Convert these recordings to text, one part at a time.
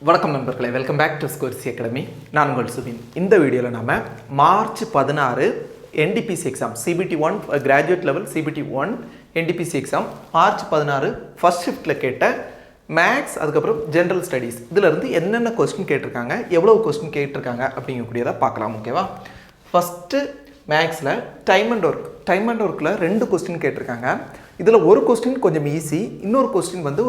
வணக்கம் நண்பர்களே, welcome back to ஸ்கோர்சி அகாடமி. நான் உங்கள் சுபின். இந்த வீடியோவில் நம்ம March 16 NTPC exam CBT 1 graduate level CBT 1 NTPC exam March 16 first ஷிஃப்ட்டில் கேட்ட மேக்ஸ், அதுக்கப்புறம் ஜென்ரல் ஸ்டடீஸ், இதிலிருந்து என்னென்ன கொஸ்டின் கேட்டிருக்காங்க, எவ்வளோ கொஸ்டின் கேட்டிருக்காங்க அப்படிங்கக்கூடியதை பார்க்கலாம். ஓகேவா? ஃபஸ்ட்டு மேக்ஸில் டைம் அண்ட் ஒர்க்கில் 2 கொஸ்டின் கேட்டிருக்காங்க. இதில் ஒரு கொஸ்டின் கொஞ்சம் ஈஸி, இன்னொரு கொஸ்டின் வந்து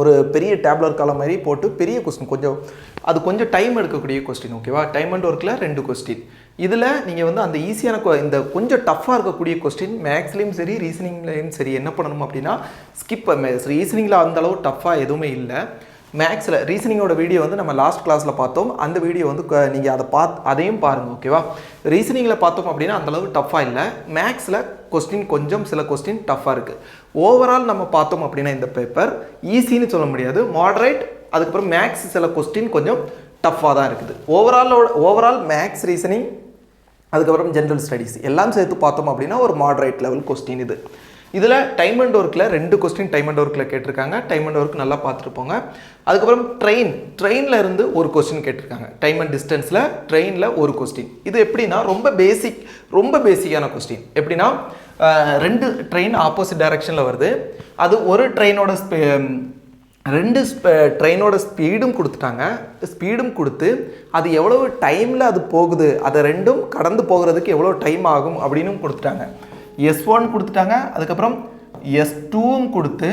ஒரு பெரிய டேப்லர் காலம் மாதிரி போட்டு பெரிய கொஸ்டின், கொஞ்சம் டைம் எடுக்கக்கூடிய கொஸ்டின். ஓகேவா? டைம் அண்ட் ஒர்க்கில் 2 கொஸ்டின். இதில் நீங்கள் வந்து அந்த ஈஸியான இந்த கொஞ்சம் டஃப்பாக இருக்கக்கூடிய கொஸ்டின் மேக்ஸ்லேயும் சரி ரீசனிங்லேயும் சரி என்ன பண்ணணும் அப்படின்னா ஸ்கிப். ரீசனிங்கில் அந்தளவு டஃப்பாக எதுவுமே இல்லை. மேக்ஸில் ரீசனிங்கோட வீடியோ வந்து நம்ம லாஸ்ட் கிளாஸில் பார்த்தோம். அந்த வீடியோ வந்து நீங்கள் அதையும் பாருங்கள். ஓகேவா? ரீசனிங்கில் பார்த்தோம் அப்படின்னா அந்தளவு டஃப்பாக இல்லை. மேக்ஸில் கொஸ்டின் சில கொஸ்டின் டஃப்பாக இருக்குது. ஓவரால் நம்ம பார்த்தோம் அப்படின்னா இந்த பேப்பர் ஈஸின்னு சொல்ல முடியாது, மாடரேட். அதுக்கப்புறம் மேக்ஸ் சில கொஸ்டின் கொஞ்சம் டஃப்பாக தான் இருக்குது. ஓவரால் மேக்ஸ், ரீசனிங், அதுக்கப்புறம் ஜென்ரல் ஸ்டடீஸ் எல்லாம் சேர்த்து பார்த்தோம் அப்படின்னா ஒரு மாடரேட் லெவல் கொஸ்டின் இது. இதில் டைம் அண்ட் ஒர்க்கில் 2 கொஸ்டின் டைம் அண்ட் ஒர்க்கில் கேட்டிருக்காங்க. டைம் அண்ட் ஒர்க் நல்லா பார்த்துட்டு போங்க. அதுக்கப்புறம் ட்ரெயினில் இருந்து ஒரு கொஸ்டின் கேட்டிருக்காங்க. டைம் அண்ட் டிஸ்டன்ஸில் ட்ரெயினில் ஒரு கொஸ்டின். இது எப்படின்னா ரொம்ப பேசிக்கான கொஸ்டின். எப்படின்னா 2 ட்ரெயின் ஆப்போசிட் டைரக்ஷனில் வருது. அது ஒரு ட்ரெயினோட 2 ட்ரெயினோட ஸ்பீடும் கொடுத்துட்டாங்க. ஸ்பீடும் கொடுத்து அது எவ்வளவு டைமில் அது போகுது, அதை 2ம் கடந்து போகிறதுக்கு எவ்வளோ டைம் ஆகும் அப்படின்னு கொடுத்துட்டாங்க. S1 கொடுத்துட்டாங்க, அதுக்கப்புறம் S2ம் கொடுத்து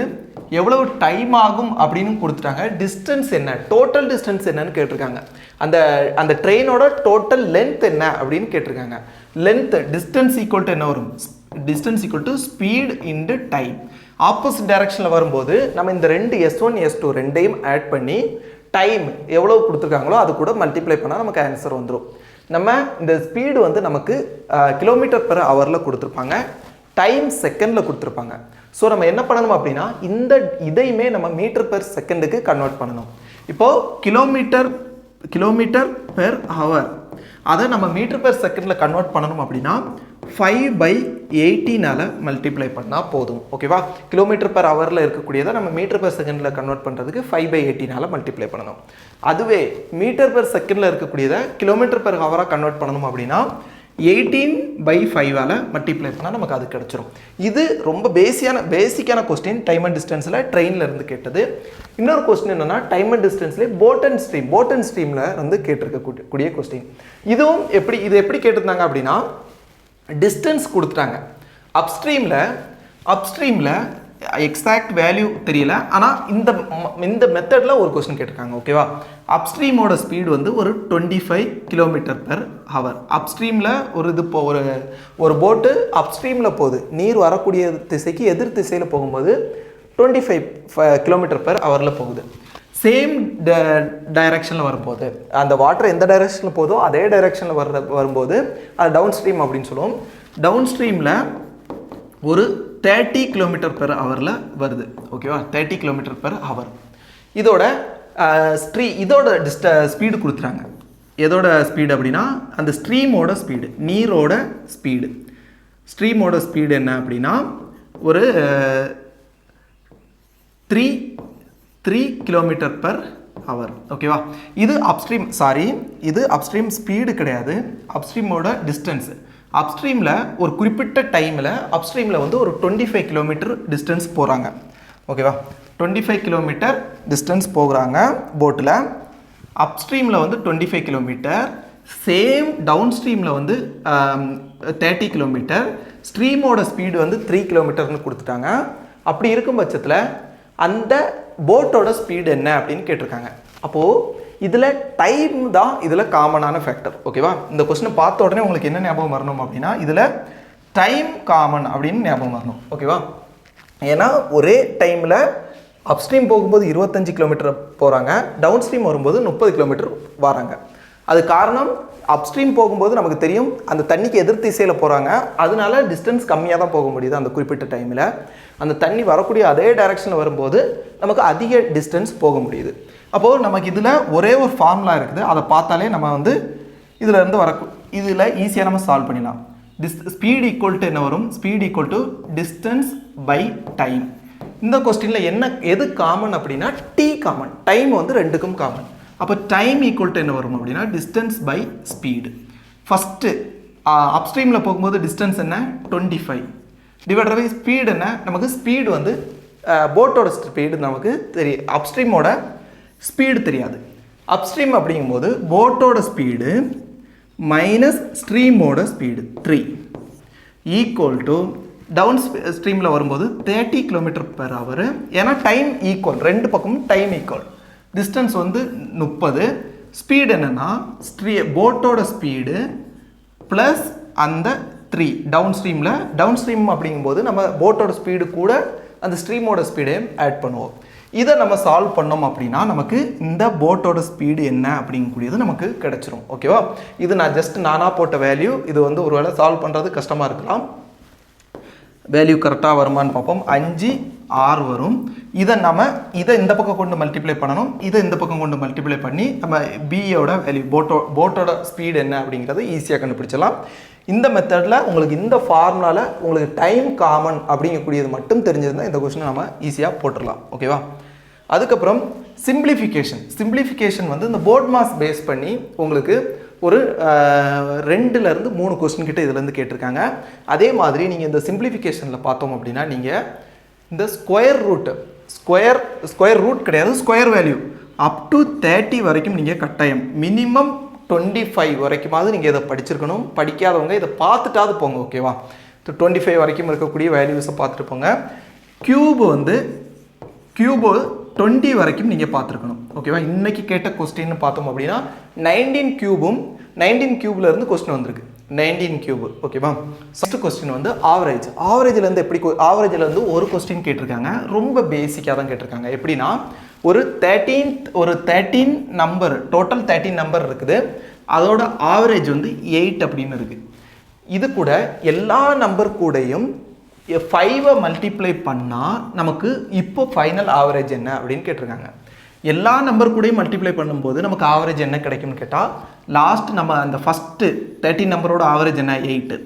எவ்வளவு டைம் ஆகும் அப்படின்னு கொடுத்துட்டாங்க. டிஸ்டன்ஸ் என்ன, டோட்டல் டிஸ்டன்ஸ் என்னன்னு கேட்டிருக்காங்க. அந்த ட்ரெயினோட டோட்டல் லென்த் என்ன அப்படின்னு கேட்டிருக்காங்க. டிஸ்டன்ஸ் ஈக்குவல் டு என்ன வரும்? Distance equal to speed into time. Opposite டைரக்ஷனில் வரும்போது நம்ம இந்த 2 S1 S2 ரெண்டையும் ஆட் பண்ணி டைம் எவ்வளோ கொடுத்துருக்காங்களோ அது கூட மல்டிப்ளை பண்ணால் நமக்கு ஆன்சர் வந்துடும். நம்ம இந்த ஸ்பீடு வந்து நமக்கு கிலோமீட்டர் பெர் ஹவரில் கொடுத்துருப்பாங்க, டைம் செகண்டில் கொடுத்துருப்பாங்க. ஸோ நம்ம என்ன பண்ணணும் அப்படின்னா இதையுமே நம்ம மீட்டர் பெர் செகண்டுக்கு கன்வெர்ட் பண்ணணும். இப்போது கிலோமீட்டர் பெர் ஹவர் அதை நம்ம மீட்டர் பெர் செகண்டில் கன்வெர்ட் பண்ணணும் அப்படின்னா 5/80 மல்டிப்ளை பண்ணால் போதும். ஓகேவா? கிலோமீட்டர் பெர் ஹவரில் இருக்கக்கூடியதை நம்ம மீட்டர் பெர் செகண்டில் கன்வெர்ட் பண்ணுறதுக்கு 5/80 மல்டிப்ளை பண்ணணும். அதுவே மீட்டர் பெர் செகண்டில் இருக்கக்கூடியதை கிலோமீட்டர் பெர் ஹவராக கன்வெர்ட் பண்ணணும் அப்படின்னா 18/5 மல்டிப்ளை பண்ணால் நமக்கு அது கிடச்சிரும். இது ரொம்ப பேசிக்கான கொஸ்டின். டைம் அண்ட் டிஸ்டன்ஸில் ட்ரெயினில் இருந்து கேட்டது. இன்னொரு கொஸ்டின் என்னென்னா டைம் அண்ட் டிஸ்டன்ஸ்லேயே போட் அண்ட் ஸ்ட்ரீமில் வந்து கேட்டிருக்கக்கூடிய கொஸ்டின். இது எப்படி கேட்டிருந்தாங்க அப்படின்னா டிஸ்டன்ஸ் கொடுத்துட்டாங்க. அப்ஸ்ட்ரீமில் எக்ஸாக்ட் வேல்யூ தெரியல, ஆனால் இந்த மெத்தடில் ஒரு கொஸ்டின் கேட்டிருக்காங்க. ஓகேவா? அப்ஸ்ட்ரீமோட ஸ்பீடு வந்து ஒரு 25 கிலோமீட்டர் பெர் ஹவர். அப்ஸ்ட்ரீமில் ஒரு போட்டு அப்ஸ்ட்ரீமில் போகுது, நீர் வரக்கூடிய திசைக்கு எதிர் திசையில் போகும்போது 25 கிலோமீட்டர் பெர் ஹவரில் போகுது. சேம் டைரக்ஷனில் வரும்போது அந்த வாட்டர் எந்த டைரக்ஷனில் போதோ அதே டைரக்ஷனில் வரும்போது அது டவுன் ஸ்ட்ரீம் அப்படின்னு சொல்லுவோம். டவுன் ஸ்ட்ரீமில் ஒரு 30 கிலோமீட்டர் பெர் ஹவரில் வருது. ஓகேவா? 30 கிலோமீட்டர் பெர் ஹவர். இதோட ஸ்பீடு கொடுத்துறாங்க. எதோட ஸ்பீடு அப்படின்னா அந்த ஸ்ட்ரீமோட ஸ்பீடு, நீரோட ஸ்பீடு. ஸ்ட்ரீமோட ஸ்பீடு என்ன அப்படின்னா ஒரு 3 கிலோமீட்டர் பெர் ஹவர். ஓகேவா? இது அப்ஸ்ட்ரீம் ஸ்பீடு கிடையாது, அப்ஸ்ட்ரீமோட டிஸ்டன்ஸு. அப்ஸ்ட்ரீமில் ஒரு குறிப்பிட்ட டைமில் அப்ஸ்ட்ரீமில் வந்து ஒரு 25 கிலோமீட்டர் டிஸ்டன்ஸ் போகிறாங்க. ஓகேவா? 25 கிலோமீட்டர் டிஸ்டன்ஸ் போகிறாங்க போட்டில். அப்ஸ்ட்ரீமில் வந்து 25 கிலோமீட்டர், சேம் டவுன் ஸ்ட்ரீமில் வந்து 30 கிலோமீட்டர். ஸ்ட்ரீமோட ஸ்பீடு வந்து 3 கிலோமீட்டர்னு கொடுத்துட்டாங்க. அப்படி இருக்கும் பட்சத்தில் அந்த போட்டோட ஸ்பீடு என்ன அப்படின்னு கேட்டிருக்காங்க. அப்போது இதில் டைம் தான் இதில் காமனான ஃபேக்டர். ஓகேவா? இந்த கொஸ்டினை பார்த்த உடனே உங்களுக்கு என்ன ஞாபகம் வரணும் அப்படின்னா இதில் டைம் காமன் அப்படின்னு ஞாபகம் வரணும். ஓகேவா? ஏன்னா ஒரே டைமில் அப்ஸ்ட்ரீம் போகும்போது 25 கிலோமீட்டர் போகிறாங்க, டவுன் ஸ்ட்ரீம் வரும்போது 30 கிலோமீட்டர் வராங்க. அது காரணம் அப்ஸ்ட்ரீம் போகும்போது நமக்கு தெரியும் அந்த தண்ணிக்கு எதிர் திசையில் போகிறாங்க, அதனால டிஸ்டன்ஸ் கம்மியாக தான் போக முடியுது அந்த குறிப்பிட்ட டைமில். அந்த தண்ணி வரக்கூடிய அதே டைரக்ஷனில் வரும்போது நமக்கு அதிக டிஸ்டன்ஸ் போக முடியுது. அப்போது நமக்கு இதில் ஒரே ஒரு ஃபார்முலா இருக்குது, அதை பார்த்தாலே நம்ம வந்து இதில் ஈஸியாக நம்ம சால்வ் பண்ணிடலாம். ஸ்பீட் ஈக்குவல் டு என்ன வரும்? Speed equal to distance by time. இந்த கொஸ்டினில் எது காமன் அப்படின்னா டி காமன், டைம் வந்து ரெண்டுக்கும் காமன். அப்போ டைம் ஈக்குவல் டு என்ன வரும் அப்படின்னா டிஸ்டன்ஸ் பை ஸ்பீடு. ஃபஸ்ட்டு அப்ஸ்ட்ரீமில் போகும்போது டிஸ்டன்ஸ் என்ன 25 டிவைடட் பை ஸ்பீடு என்ன, நமக்கு ஸ்பீடு வந்து போட்டோட ஸ்பீடு நமக்கு தெரியும், அப்ஸ்ட்ரீமோட ஸ்பீடு தெரியாது. அப்ஸ்ட்ரீம் அப்படிங்கும்போது போட்டோட ஸ்பீடு மைனஸ் ஸ்ட்ரீமோட ஸ்பீடு 3 ஈக்குவல் டு டவுன் ஸ்ட்ரீமில் வரும்போது 30 km/h. ஏன்னா டைம் ஈக்குவல், ரெண்டு பக்கமும் டைம் ஈக்குவல். டிஸ்டன்ஸ் வந்து 30, ஸ்பீடு என்னென்னா போட்டோட ஸ்பீடு ப்ளஸ் அந்த 3 டவுன் ஸ்ட்ரீம் அப்படிங்கும்போது நம்ம போட்டோட ஸ்பீடு கூட அந்த ஸ்ட்ரீமோட ஸ்பீடையும் ஆட் பண்ணுவோம். இதை நம்ம சால்வ் பண்ணோம் அப்படின்னா நமக்கு இந்த போட்டோட ஸ்பீடு என்ன அப்படிங்கக்கூடியது நமக்கு கிடச்சிரும். ஓகேவா, இது நான் ஜஸ்ட் நானாக போட்ட வேல்யூ. இது வந்து ஒரு வேளை சால்வ் பண்ணுறது கஷ்டமாக இருக்கலாம். வேல்யூ கரெக்டாக வருமானு பார்ப்போம். 5 6 வரும். இதை இந்த பக்கம் கொண்டு மல்டிப்ளை பண்ணணும், இதை இந்த பக்கம் கொண்டு மல்டிப்ளை பண்ணி நம்ம பியோட வேல்யூ போட்டோட ஸ்பீடு என்ன அப்படிங்கிறத ஈஸியாக கண்டுபிடிச்சலாம். இந்த மெத்தடில் உங்களுக்கு இந்த ஃபார்முலாவில் உங்களுக்கு டைம் காமன் அப்படிங்கக்கூடியது மட்டும் தெரிஞ்சிருந்தால் இந்த கொஸ்டினை நம்ம ஈஸியாக போட்டுடலாம். ஓகேவா, அதுக்கப்புறம் சிம்பிளிஃபிகேஷன் வந்து இந்த போர்ட் மாஸ் பேஸ் பண்ணி உங்களுக்கு ஒரு 2லேருந்து 3 கொஸ்டின் கிட்ட இதுலேருந்து கேட்டிருக்காங்க. அதே மாதிரி நீங்கள் இந்த சிம்பிளிஃபிகேஷனில் பார்த்தோம் அப்படின்னா நீங்கள் இந்த ஸ்கொயர் ரூட் கிடையாது, ஸ்கொயர் வேல்யூ அப் டு 30 வரைக்கும் நீங்கள் கட்டாயம் மினிமம் 25 வரைக்குமாவது நீங்கள் இதை படிச்சிருக்கணும். படிக்காதவங்க இதை பார்த்துட்டாவது போங்க. ஓகேவா, 25 வரைக்கும் இருக்கக்கூடிய வேல்யூஸை பார்த்துட்டு போங்க. கியூபு 20 வரைக்கும் நீங்கள் பார்த்துருக்கணும். ஓகேவா, இன்றைக்கி கேட்ட கொஸ்டின்னு பார்த்தோம் அப்படின்னா 19 கியூப்லேருந்து கொஸ்டின் வந்திருக்கு. 19 கியூப். ஓகேவா, ஃபஸ்ட்டு கொஸ்டின் வந்து ஆவரேஜ்லேருந்து ஒரு கொஸ்டின் கேட்டிருக்காங்க. ரொம்ப பேசிக்காக தான் கேட்டிருக்காங்க. எப்படின்னா ஒரு 13 நம்பர், டோட்டல் 13 நம்பர் இருக்குது, அதோட ஆவரேஜ் வந்து 8 அப்படின்னு இருக்குது. இது கூட எல்லா நம்பர் கூடயும் 5 மல்டிப்ளை பண்ணால் நமக்கு இப்போ ஃபைனல் ஆவரேஜ் என்ன அப்படின்னு கேட்டிருக்காங்க. எல்லா நம்பர் கூடயும் மல்டிப்ளை பண்ணும்போது நமக்கு ஆவரேஜ் என்ன கிடைக்கும்னு கேட்டால் லாஸ்ட் நம்ம அந்த ஃபஸ்ட்டு 13 நம்பரோட ஆவரேஜ் என்ன 8.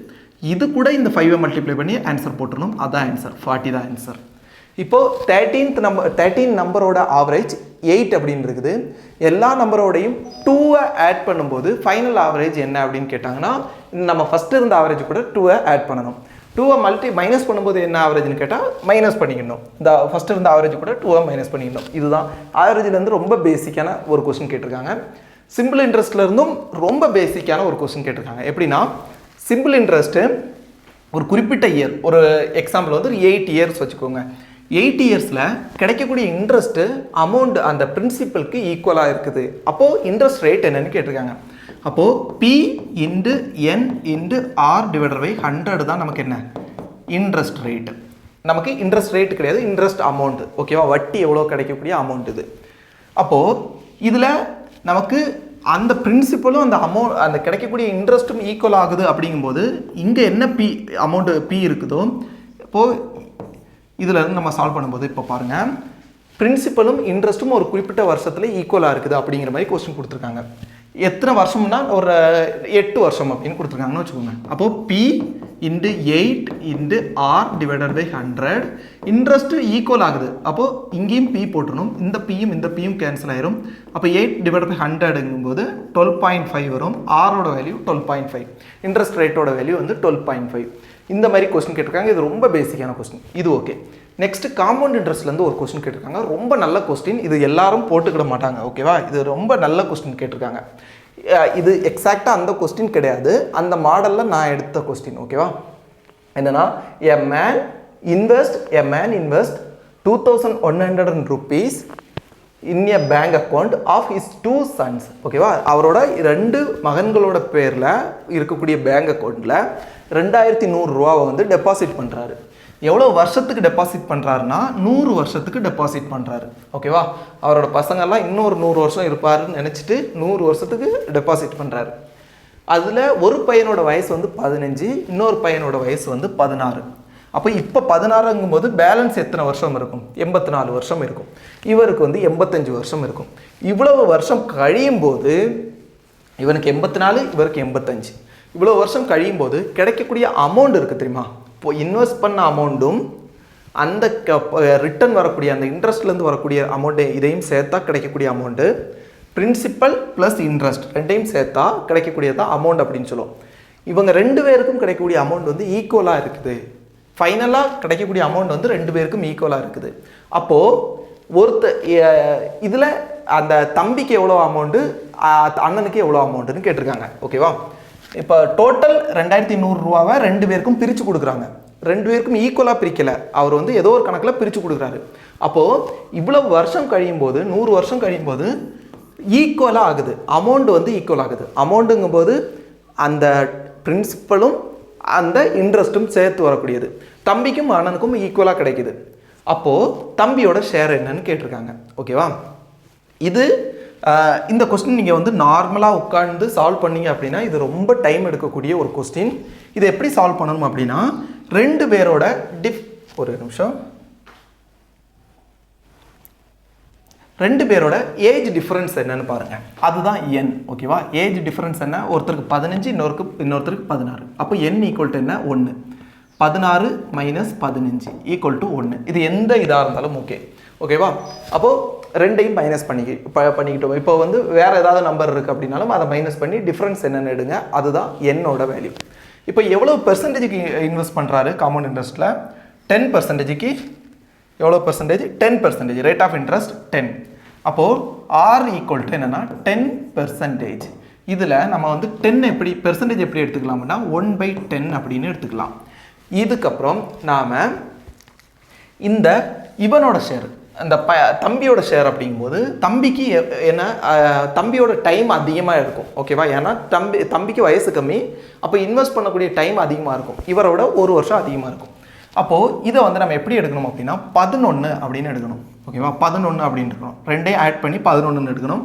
இது கூட இந்த 5 மல்டிப்ளை பண்ணி ஆன்சர் போட்டுடணும். அதான் ஆன்சர், 40 தான் ஆன்சர். இப்போது 13 நம்பரோட ஆவரேஜ் 8 அப்படின்னு இருக்குது. எல்லா நம்பரோடையும் 2 ஆட் பண்ணும்போது ஃபைனல் ஆவரேஜ் என்ன அப்படின்னு கேட்டாங்கன்னா நம்ம ஃபஸ்ட்டு இருந்த ஆவரேஜ் கூட 2 ஆட் பண்ணணும். 2 மைனஸ் பண்ணும்போது என்ன ஆவரேஜ்னு கேட்டால் மைனஸ் பண்ணிக்கணும். இந்த ஃபஸ்ட்டு இருந்த ஆவரேஜ் கூட 2 மைனஸ் பண்ணிக்கணும். இதுதான் ஆவரேஜ்லேருந்து ரொம்ப பேசிக்கான ஒரு கொஸ்டின் கேட்டிருக்காங்க. சிம்பிள் இன்ட்ரெஸ்ட்லேருந்தும் ரொம்ப பேசிக்கான ஒரு கொஸ்டின் கேட்டிருக்காங்க. எப்படின்னா சிம்பிள் இன்ட்ரெஸ்ட்டு ஒரு குறிப்பிட்ட இயர், ஒரு எக்ஸாம்பிள் வந்து 8 இயர்ஸ் வச்சுக்கோங்க. 8 இயர்ஸில் கிடைக்கக்கூடிய இன்ட்ரெஸ்ட்டு அமௌண்ட் அந்த பிரின்சிபலுக்கு ஈக்குவலாக இருக்குது. அப்போது இன்ட்ரெஸ்ட் ரேட் என்னன்னு கேட்டிருக்காங்க. அப்போது P into N into R divided by 100 தான் நமக்கு என்ன இன்ட்ரெஸ்ட் ரேட்டு. நமக்கு இன்ட்ரெஸ்ட் ரேட்டு கிடையாது, இன்ட்ரெஸ்ட் அமௌண்ட்டு. ஓகேவா, வட்டி எவ்வளோ கிடைக்கக்கூடிய அமௌண்ட் இது. அப்போது இதில் நமக்கு அந்த பிரின்சிபலும் அந்த கிடைக்கக்கூடிய இன்ட்ரெஸ்ட்டும் ஈக்குவல் ஆகுது. அப்படிங்கும்போது இங்கே என்ன அமௌண்ட்டு P இருக்குதோ இப்போது இதில் இருந்து நம்ம சால்வ் பண்ணும்போது இப்போ பாருங்கள், பிரின்சிபலும் இன்ட்ரெஸ்ட்டும் ஒரு குறிப்பிட்ட வருஷத்தில் ஈக்குவலாக இருக்குது அப்படிங்கிற மாதிரி கொஸ்டின் கொடுத்துருக்காங்க. எத்தனை வருஷம்னா ஒரு 8 வருஷம் அப்படின்னு கொடுத்துருக்காங்கன்னு வச்சுக்கோங்க. அப்போது P into 8 into R divided by 100 interest equal ஆகுது. அப்போது இங்கேயும் P போட்டுருணும், இந்த பியும் கேன்சல் ஆயிரும். அப்போ 8 டிவைட் பை 100ங்கும்போது 12.5 வரும். ஆரோட வேல்யூ 12.5, இன்ட்ரெஸ்ட் ரேட்டோட வேல்யூ வந்து 12.5. இந்த மாதிரி கொஸ்டின் கேட்டிருக்காங்க. இது ரொம்ப பேசிக்கான கொஸ்டின். இது ஓகே. நெக்ஸ்ட் காம்பவுண்ட் இன்ட்ரெஸ்ட்லேருந்து ஒரு கொஸ்டின் கேட்டிருக்காங்க. ரொம்ப நல்ல கொஸ்டின். இது எல்லாரும் போட்டுக்கிட மாட்டாங்க. ஓகேவா, இது ரொம்ப நல்ல கொஸ்டின் கேட்டிருக்காங்க. இது எக்ஸாக்டாக அந்த கொஸ்டின் கிடையாது, அந்த மாடலில் நான் எடுத்த கொஸ்டின். ஓகேவா, என்னன்னா a man invest 2100 rupees in a bank account of his 2 sons. ஓகேவா, அவரோட 2 மகன்களோட பேரில் இருக்கக்கூடிய பேங்க் அக்கௌண்ட்டில் 2100 ரூபாவை வந்து டெபாசிட் பண்ணுறாரு. எவ்வளோ வருஷத்துக்கு டெபாசிட் பண்ணுறாருன்னா 100 வருஷத்துக்கு டெபாசிட் பண்ணுறாரு. ஓகேவா, அவரோட பசங்கள்லாம் இன்னொரு 100 வருஷம் இருப்பாருன்னு நினச்சிட்டு 100 வருஷத்துக்கு டெபாசிட் பண்ணுறாரு. அதில் ஒரு பையனோட வயசு வந்து 15, இன்னொரு பையனோட வயசு வந்து 16. அப்போ இப்போ 16ங்கும்போது பேலன்ஸ் எத்தனை வருஷம் இருக்கும்? 84 வருஷம் இருக்கும். இவருக்கு வந்து 85 வருஷம் இருக்கும். இவ்வளவு வருஷம் கழியும் போது இவனுக்கு 84, இவருக்கு 85. இவ்வளோ வருஷம் கழியும் போது கிடைக்கக்கூடிய அமௌண்ட் இருக்குது தெரியுமா? இப்போ இன்வெஸ்ட் பண்ண அமௌண்ட்டும் அந்த ரிட்டர்ன் வரக்கூடிய அந்த இன்ட்ரெஸ்ட்லேருந்து வரக்கூடிய அமௌண்ட்டு இதையும் சேர்த்தா கிடைக்கக்கூடிய அமௌண்ட்டு பிரின்சிபல் ப்ளஸ் இன்ட்ரெஸ்ட் ரெண்டையும் சேர்த்தா கிடைக்கக்கூடியதான் அமௌண்ட் அப்படின்னு சொல்லுவோம். இவங்க ரெண்டு பேருக்கும் கிடைக்கக்கூடிய அமௌண்ட் வந்து ஈக்குவலாக இருக்குது. ஃபைனலாக கிடைக்கக்கூடிய அமௌண்ட் வந்து ரெண்டு பேருக்கும் ஈக்குவலாக இருக்குது. அப்போது இதில் அந்த தம்பிக்கு எவ்வளோ அமௌண்ட்டு, அண்ணனுக்கு எவ்வளோ அமௌண்ட்டுன்னு கேட்டிருக்காங்க. ஓகேவா? இப்போ டோட்டல் 2200 ரூபாவை ரெண்டு பேருக்கும் பிரித்து கொடுக்குறாங்க. ரெண்டு பேருக்கும் ஈக்குவலாக பிரிக்கலை, அவர் வந்து ஏதோ ஒரு கணக்கில் பிரித்து கொடுக்குறாரு. அப்போது இவ்வளவு வருஷம் கழியும் போது 100 வருஷம் கழியும் போது ஈக்குவலாக ஆகுது, அமௌண்ட் வந்து ஈக்குவல் ஆகுது. அமௌண்ட்டுங்கும் போது அந்த பிரின்சிபலும் அந்த இன்ட்ரெஸ்ட்டும் சேர்த்து வரக்கூடியது. தம்பிக்கும் அண்ணனுக்கும் ஈக்குவலாக கிடைக்குது. அப்போது தம்பியோட ஷேர் என்னன்னு கேட்டிருக்காங்க. ஓகேவா? இது இந்த கொஸ்டின் நீங்கள் வந்து நார்மலாக உட்காந்து சால்வ் பண்ணீங்க அப்படின்னா இது ரொம்ப டைம் எடுக்கக்கூடிய ஒரு கொஸ்டின். இதை எப்படி சால்வ் பண்ணணும் அப்படின்னா ரெண்டு பேரோட ஒரு நிமிஷம், ரெண்டு பேரோட ஏஜ் டிஃப்ரென்ஸ் என்னன்னு பாருங்கள். அதுதான் என். ஓகேவா? ஏஜ் டிஃப்ரென்ஸ் என்ன? ஒருத்தருக்கு 15, இன்னொருத்தருக்கு 16. அப்போ என் ஈக்குவல் டு என்ன? 1. 16 - 15 ஈக்குவல் டு 1. இது எந்த இதாக இருந்தாலும் ஓகே. ஓகேவா? அப்போது ரெண்டையும் மைனஸ் பண்ணிக்கிட்டோம். இப்போ வந்து வேறு ஏதாவது நம்பர் இருக்குது அப்படின்னாலும் அதை மைனஸ் பண்ணி டிஃப்ரென்ஸ் என்னென்னு எடுங்க. அதுதான் என்னோட வேல்யூ. இப்போ எவ்வளோ பெர்சன்டேஜுக்கு இன்வெஸ்ட் பண்ணுறாரு காம்பவுண்ட் இன்ட்ரெஸ்ட்டில்? 10%க்கு எவ்வளோ பர்சன்டேஜ்? 10%. Rate of interest 10. அப்போது ஆர் ஈக்குவல் டு என்னென்னா 10%. இதில் நம்ம வந்து 10 எப்படி பெர்சன்டேஜ் எப்படி எடுத்துக்கலாம்னா 1/10 அப்படின்னு எடுத்துக்கலாம். இதுக்கப்புறம் நாம் இந்த இவனோட ஷேர், அந்த தம்பியோட ஷேர் அப்படிங்கும்போது தம்பிக்கு என்ன, தம்பியோட டைம் அதிகமாக இருக்கும். ஓகேவா? ஏன்னா தம்பிக்கு வயசு கம்மி, அப்போ இன்வெஸ்ட் பண்ணக்கூடிய டைம் அதிகமாக இருக்கும். இவரோட ஒரு வருஷம் அதிகமாக இருக்கும். அப்போது இதை வந்து நம்ம எப்படி எடுக்கணும் அப்படின்னா 11 அப்படின்னு எடுக்கணும். ஓகேவா? 11 அப்படின்னு இருக்கணும். ரெண்டையும் ஆட் பண்ணி 11 எடுக்கணும்.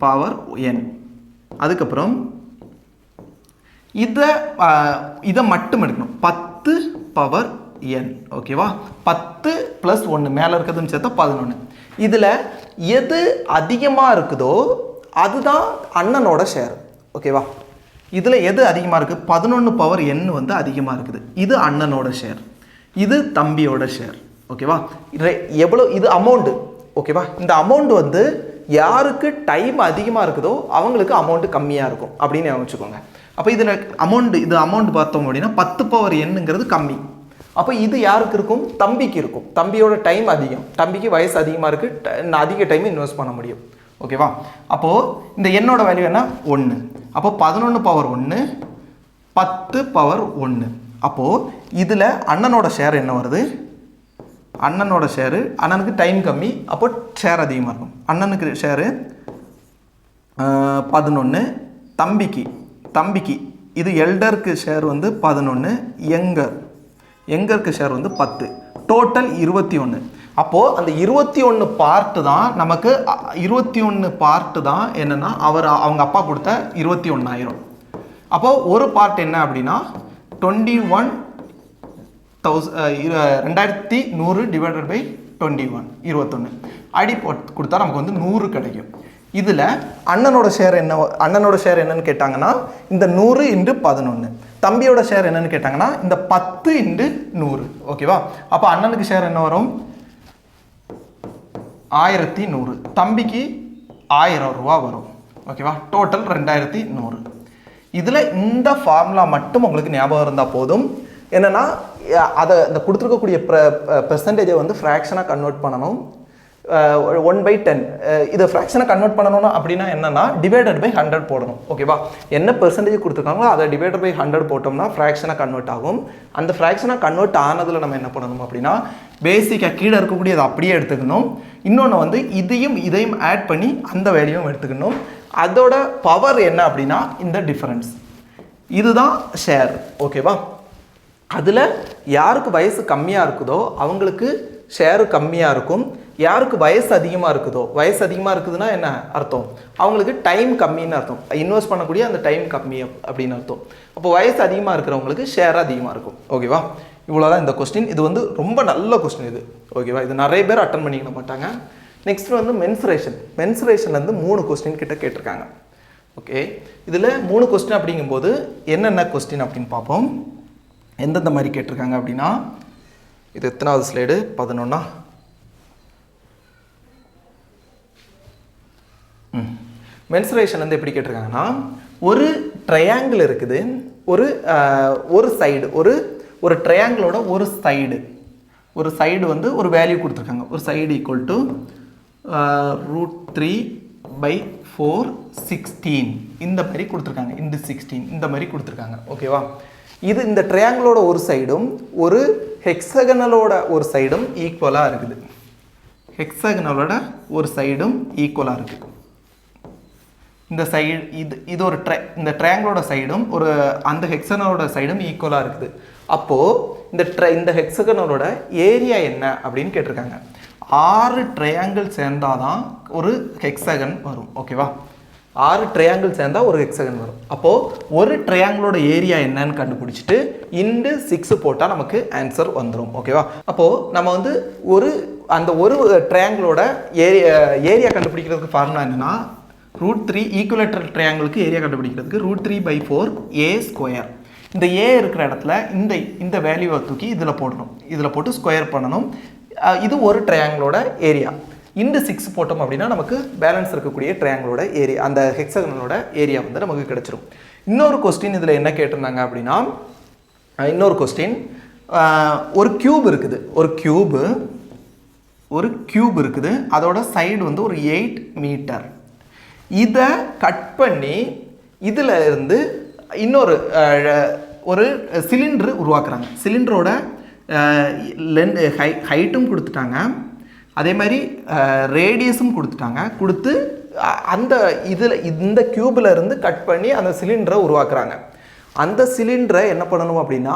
Power n. அதுக்கப்புறம் இதை மட்டும் எடுக்கணும். 10 பவர் n. ஓகேவா? 10 + 1 மேலே இருக்கிறதுன்னு சேர்த்தா 11. இதில் எது அதிகமாக இருக்குதோ அதுதான் அண்ணனோட ஷேர். ஓகேவா? இதில் எது அதிகமாக இருக்குது? 11 பவர் n வந்து அதிகமாக இருக்குது. இது அண்ணனோட ஷேர், இது தம்பியோட ஷேர். ஓகேவா? எவ்வளோ இது அமௌண்ட்டு. ஓகேவா? இந்த அமௌண்ட் வந்து யாருக்கு டைம் அதிகமாக இருக்குதோ அவங்களுக்கு அமௌண்ட்டு கம்மியாக இருக்கும் அப்படின்னு வச்சுக்கோங்க. அப்போ இதில் அமௌண்ட் பார்த்தோம் அப்படின்னா 10 பவர் nங்கிறது கம்மி. அப்போ இது யாருக்கு இருக்கும்? தம்பிக்கு இருக்கும். தம்பியோட டைம் அதிகம், தம்பிக்கு வயசு அதிகமாக இருக்குது, அதிக டைம் இன்வெஸ்ட் பண்ண முடியும். ஓகேவா? அப்போது இந்த என்னோட வேல்யூ என்ன? 1. அப்போ 11 பவர் 1 10 பவர் 1. அப்போது இதில் அண்ணனோட ஷேர் என்ன வருது? அண்ணனோட ஷேரு, அண்ணனுக்கு டைம் கம்மி, அப்போ ஷேர் அதிகமாக இருக்கும். அண்ணனுக்கு ஷேரு 11, தம்பிக்கு இது எல்டருக்கு ஷேர் வந்து 11, யங்கருக்கு ஷேர் வந்து 10, டோட்டல் 21. அப்போது அந்த 21 பார்ட்டு தான் நமக்கு 21 பார்ட்டு தான் என்னென்னா அவங்க அப்பா கொடுத்த 21,000. அப்போது ஒரு பார்ட் என்ன அப்படின்னா 21,100 டிவைடட் பை 21 அடி கொடுத்தா நமக்கு வந்து 100 கிடைக்கும். இதில் அண்ணனோட ஷேர் என்னன்னு கேட்டாங்கன்னா இந்த 100 × 11. தம்பியோட ஷேர் என்னன்னு கேட்டாங்கன்னா இந்த 10 × 100. ஓகேவா? அப்போ அண்ணனுக்கு ஷேர் என்ன வரும்? 1100. தம்பிக்கு 1000 ரூபா வரும். ஓகேவா? டோட்டல் 2100. இதில் இந்த ஃபார்முலா மட்டும் உங்களுக்கு ஞாபகம் இருந்தால் போதும். என்னென்னா அதை இந்த கொடுத்துருக்கக்கூடிய பெர்சன்டேஜை வந்து ஃப்ராக்ஷனாக கன்வெர்ட் பண்ணணும். 1/10 இதை ஃப்ராக்ஷனை கன்வெர்ட் பண்ணணும் அப்படின்னா என்னன்னா டிவைடட் பை 100 போடணும். ஓகேவா? என்ன பெர்சன்டேஜ் கொடுத்துருக்காங்களோ அதை டிவைடட் பை 100 போட்டோம்னா ஃப்ராக்ஷனாக கன்வெர்ட் ஆகும். அந்த ஃப்ராக்ஷனாக கன்வெர்ட் ஆனதில் நம்ம என்ன பண்ணணும் அப்படின்னா பேசிக்காக கீழே இருக்கக்கூடியதை அப்படியே எடுத்துக்கணும். இன்னொன்று வந்து இதையும் ஆட் பண்ணி அந்த வேல்யூவும் எடுத்துக்கணும். அதோட பவர் என்ன அப்படின்னா இந்த டிஃபரன்ஸ், இதுதான் ஷேர். ஓகேவா? அதில் யாருக்கு வயசு கம்மியாக இருக்குதோ அவங்களுக்கு ஷேரு கம்மியாக இருக்கும். யாருக்கு வயசு அதிகமாக இருக்குதுன்னா என்ன அர்த்தம்? அவங்களுக்கு டைம் கம்மின்னு அர்த்தம். இன்வெஸ்ட் பண்ணக்கூடிய அந்த டைம் கம்மி அப்படின்னு அர்த்தம். அப்போ வயசு அதிகமாக இருக்கிறவங்களுக்கு ஷேர் அதிகமாக இருக்கும். ஓகேவா? இவ்வளோதான் இந்த கொஸ்டின். இது வந்து ரொம்ப நல்ல கொஸ்டின் இது. ஓகேவா? இது நிறைய பேர் அட்டன் பண்ணிக்க மாட்டாங்க. நெக்ஸ்ட் வந்து மென்சுரேஷன்லேருந்து 3 கொஸ்டின் கிட்ட கேட்டிருக்காங்க. ஓகே, இதில் 3 கொஸ்டின் அப்படிங்கும்போது என்னென்ன கொஸ்டின் அப்படின்னு பார்ப்போம். எந்தெந்த மாதிரி கேட்டிருக்காங்க அப்படின்னா இது எத்தனாவது ஸ்லைடு? 11. மென்சுரேஷன் வந்து எப்படி கேட்டிருக்காங்கன்னா, ஒரு ட்ரையாங்கிள் இருக்குது, ஒரு சைடு, ஒரு ட்ரையாங்கிளோட ஒரு சைடு வந்து ஒரு வேல்யூ கொடுத்துருக்காங்க. ஒரு சைடு ஈக்குவல் டு √3/4 இந்த மாதிரி கொடுத்துருக்காங்க. இன்டு 16 இந்த மாதிரி கொடுத்துருக்காங்க. ஓகேவா? இது இந்த ட்ரையாங்கிளோட ஒரு சைடும் ஒரு ஹெக்ஸகனலோட ஒரு சைடும் ஈக்குவலாக இருக்குது. ஹெக்ஸகனலோட ஒரு சைடும் ஈக்குவலாக இருக்குது. இந்த சைடு இது ஒரு இந்த ட்ரையாங்கிளோட சைடும் அந்த ஹெக்ஸகனலோட சைடும் ஈக்குவலாக இருக்குது. அப்போது இந்த ஹெக்ஸகனலோட ஏரியா என்ன அப்படின்னு கேட்டிருக்காங்க. 6 ட்ரையாங்கிள் சேர்ந்தாதான் ஒரு ஹெக்ஸகன் வரும். ஓகேவா? 6 ட்ரையாங்கிள் சேர்ந்தால் ஒரு ஹெக்ஸகன் வரும். அப்போது ஒரு ட்ரையாங்கிளோட ஏரியா என்னன்னு கண்டுபிடிச்சிட்டு இன்டு 6 போட்டால் நமக்கு ஆன்சர் வந்துடும். ஓகேவா? அப்போது நம்ம வந்து அந்த ஒரு ட்ரையாங்கிளோட ஏரியா கண்டுபிடிக்கிறதுக்கு ஃபார்முலா என்னென்னா, √3 ஈக்குவலேட்டரல் ட்ரையாங்கிளுக்கு ஏரியா கண்டுபிடிக்கிறதுக்கு √3/4a². இந்த ஏ இருக்கிற இடத்துல இந்த வேல்யூவை தூக்கி இதில் போடணும். இதில் போட்டு ஸ்கொயர் பண்ணணும். இது ஒரு ட்ரையாங்கிளோட ஏரியா. இன்டு 6 போட்டோம் அப்படின்னா நமக்கு பேலன்ஸ் இருக்கக்கூடிய ட்ரையாங்கிளோட ஏரியா, அந்த ஹெக்ஸகனலோட ஏரியா வந்து நமக்கு கிடைச்சிரும். இன்னொரு கொஸ்டின் இதில் என்ன கேட்டிருந்தாங்க அப்படின்னா, இன்னொரு கொஸ்டின், ஒரு கியூப் இருக்குது. ஒரு கியூப் இருக்குது. அதோட சைடு வந்து ஒரு 8 மீட்டர். இதை கட் பண்ணி இதில் இருந்து இன்னொரு ஒரு சிலிண்டர் உருவாக்குறாங்க. சிலிண்டரோட ஹைட்டும் கொடுத்துட்டாங்க, அதே மாதிரி ரேடியஸும் கொடுத்து அந்த இந்த கியூபில் இருந்து கட் பண்ணி அந்த சிலிண்டரை உருவாக்குறாங்க. அந்த சிலிண்டரை என்ன பண்ணணும் அப்படின்னா,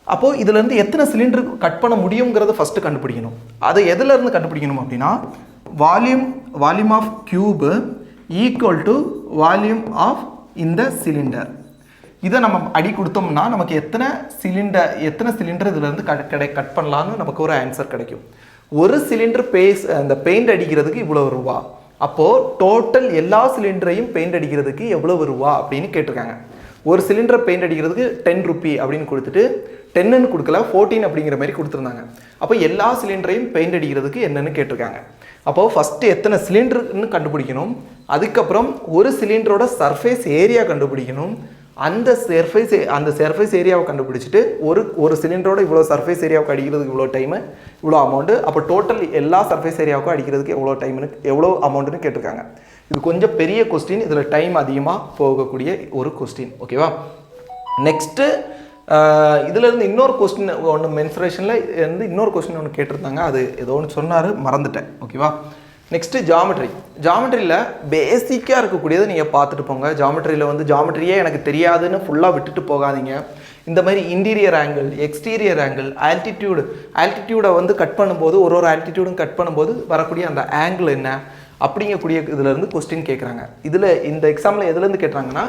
அப்போது இதுலேருந்து எத்தனை சிலிண்டர் கட் பண்ண முடியுங்கிறத ஃபஸ்ட்டு கண்டுபிடிக்கணும். அதை எதுலேருந்து கண்டுபிடிக்கணும் அப்படின்னா, volume of cube equal to volume of இந்த சிலிண்டர். இதை நம்ம அடி கொடுத்தோம்னா நமக்கு எத்தனை சிலிண்டர் இதிலேருந்து கட் பண்ணலான்னு நமக்கு ஒரு ஆன்சர் கிடைக்கும். ஒரு சிலிண்டர் அந்த பெயிண்ட் அடிக்கிறதுக்கு இவ்வளவு ரூபா. அப்போது டோட்டல் எல்லா சிலிண்டரையும் பெயிண்ட் அடிக்கிறதுக்கு எவ்வளவு ரூபா அப்படின்னு கேட்டிருக்காங்க. ஒரு சிலிண்டரை பெயிண்ட் அடிக்கிறதுக்கு 10 ரூபி அப்படின்னு கொடுத்துட்டு 10ன்னு கொடுக்கல, 14 அப்படிங்கிற மாதிரி கொடுத்துருந்தாங்க. அப்போ எல்லா சிலிண்டரையும் பெயிண்ட் அடிக்கிறதுக்கு என்னன்னு கேட்டிருக்காங்க. அப்போது ஃபஸ்ட்டு எத்தனை சிலிண்டர்னு கண்டுபிடிக்கணும். அதுக்கப்புறம் ஒரு சிலிண்டரோட சர்ஃபேஸ் ஏரியா கண்டுபிடிக்கணும். அந்த சர்ஃபேஸ் ஏரியாவை கண்டுபிடிச்சிட்டு ஒரு சிலிண்டரோட இவ்வளோ சர்ஃபேஸ் ஏரியாவுக்கு அடிக்கிறதுக்கு இவ்வளோ டைமு, இவ்வளோ அமௌண்ட்டு. அப்போ டோட்டல் எல்லா சர்ஃபேஸ் ஏரியாவுக்கும் அடிக்கிறதுக்கு எவ்வளோ அமௌண்ட்டுன்னு கேட்டிருக்காங்க. இது கொஞ்சம் பெரிய கொஸ்டின், இதில் டைம் அதிகமாக போகக்கூடிய ஒரு கொஸ்டின். ஓகேவா? நெக்ஸ்ட்டு இதுலேருந்து இன்னொரு கொஸ்டின் ஒன்று, மென்சுரேஷனில் இருந்து இன்னொரு கொஸ்டின் ஒன்று கேட்டிருந்தாங்க. அது ஏதோ ஒன்று சொன்னார், மறந்துட்டேன். ஓகேவா? நெக்ஸ்ட்டு ஜாமெட்ரியில் பேசிக்காக இருக்கக்கூடியதை நீங்கள் பார்த்துட்டு போங்க. ஜாமெட்ரியே எனக்கு தெரியாதுன்னு ஃபுல்லாக விட்டுட்டு போகாதீங்க. இந்த மாதிரி இன்டீரியர் ஆங்கிள், எக்ஸ்டீரியர் ஆங்கிள், ஆல்டிடியூடை வந்து கட் பண்ணும்போது ஒரு ஆல்டிடியூடும் கட் பண்ணும்போது வரக்கூடிய அந்த ஆங்கிள் என்ன அப்படிங்கக்கூடிய இதிலேருந்து கொஸ்டின் கேட்குறாங்க. இந்த எக்ஸாமில் எதுலேருந்து கேட்குறாங்கன்னா,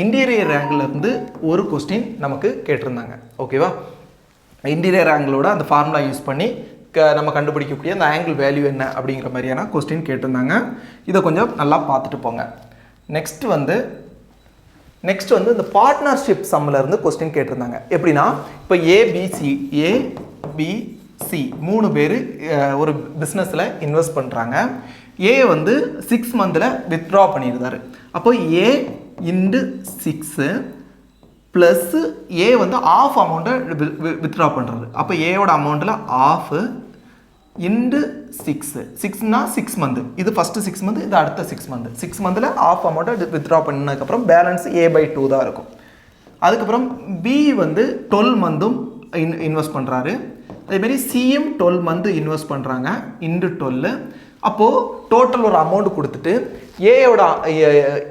இன்டீரியர் ஆங்கிள்லேருந்து ஒரு கொஸ்டின் நமக்கு கேட்டிருந்தாங்க. ஓகேவா? இன்டீரியர் ஆங்கிளோட அந்த ஃபார்முலா யூஸ் பண்ணி நம்ம கண்டுபிடிக்கக்கூடிய அந்த ஆங்கிள் வேல்யூ என்ன அப்படிங்கிற மாதிரியான கொஸ்டின் கேட்டிருந்தாங்க. இதை கொஞ்சம் நல்லா பார்த்துட்டு போங்க. நெக்ஸ்ட் வந்து இந்த பார்ட்னர்ஷிப் சம்மில் இருந்து கொஸ்டின் கேட்டிருந்தாங்க. எப்படின்னா, இப்போ ஏபிசி 3 பேர் ஒரு பிஸ்னஸில் இன்வெஸ்ட் பண்ணுறாங்க. ஏ வந்து 6 மந்தில் வித்ட்ரா பண்ணியிருந்தாரு. அப்போ ஏ இன்டு 6 ப்ளஸ் ஏ வந்து ஆஃப் அமௌண்ட்டை வித்ட்ரா பண்ணுறது. அப்போ ஏயோட அமௌண்ட்டில் ஆஃப் இன்டு 6னா 6 மந்த். இது ஃபஸ்ட்டு 6 மந்த், இது அடுத்த 6 மந்த். 6 மந்தில் ஆஃப் அமௌண்ட்டை வித்ட்ரா பண்ணதுக்கப்புறம் பேலன்ஸ் A/2 தான் இருக்கும். அதுக்கப்புறம் பி வந்து 12 மந்த்தும் இன்வெஸ்ட் பண்ணுறாரு. அதேமாரி சியும் 12 மந்த் இன்வெஸ்ட் பண்ணுறாங்க இன்டு 12. அப்போது டோட்டல் ஒரு அமௌண்ட் கொடுத்துட்டு ஏயோட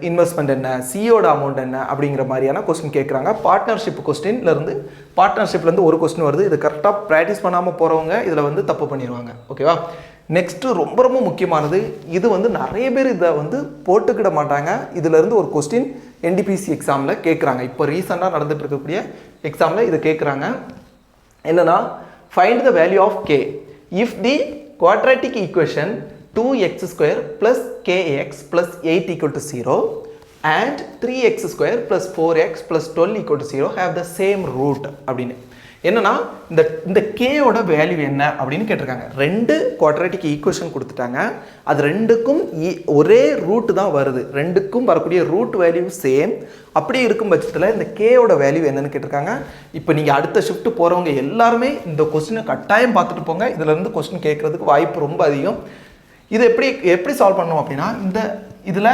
இன்வெஸ்ட்மெண்ட் என்ன, சியோட அமௌண்ட் என்ன அப்படிங்கிற மாதிரியான கொஸ்டின் கேட்குறாங்க. பார்ட்னர்ஷிப்லேருந்து ஒரு கொஸ்டின் வருது. இது கரெக்டாக ப்ராக்டிஸ் பண்ணாமல் போகிறவங்க இதில் வந்து தப்பு பண்ணிடுவாங்க. ஓகேவா? நெக்ஸ்ட்டு ரொம்ப முக்கியமானது, இது வந்து நிறைய பேர் இதை வந்து போட்டுக்கிட மாட்டாங்க. இதிலேருந்து ஒரு கொஸ்டின் NDPC எக்ஸாமில் கேட்குறாங்க. இப்போ ரீசெண்டாக நடந்துட்டு இருக்கக்கூடிய எக்ஸாமில் இதை கேட்குறாங்க. என்னென்னா, find the value of K if the quadratic equation 2x² plus kx plus 8 equal to 0 and 3x² plus 4x plus 12 equal to 0 have the same root அப்படின்னு. என்னன்னா இந்த கேயோட வேல்யூ என்ன அப்படின்னு கேட்டிருக்காங்க. ரெண்டு குவாட்ரேட்டிக் ஈக்குவேஷன் கொடுத்துட்டாங்க. அது ரெண்டுக்கும் ஒரே ரூட் தான் வருது, ரெண்டுக்கும் வரக்கூடிய ரூட் வேல்யூ சேம். அப்படி இருக்கும் பட்சத்தில் இந்த கேயோட வேல்யூ என்னன்னு கேட்டிருக்காங்க. இப்போ நீங்கள் அடுத்த ஷிஃப்ட் போகிறவங்க எல்லாருமே இந்த கொஸ்டினை கட்டாயம் பார்த்துட்டு போங்க. இதிலேருந்து கொஸ்டின் கேட்கறதுக்கு வாய்ப்பு ரொம்ப அதிகம். இது எப்படி சால்வ் பண்ணணும் அப்படின்னா, இதில்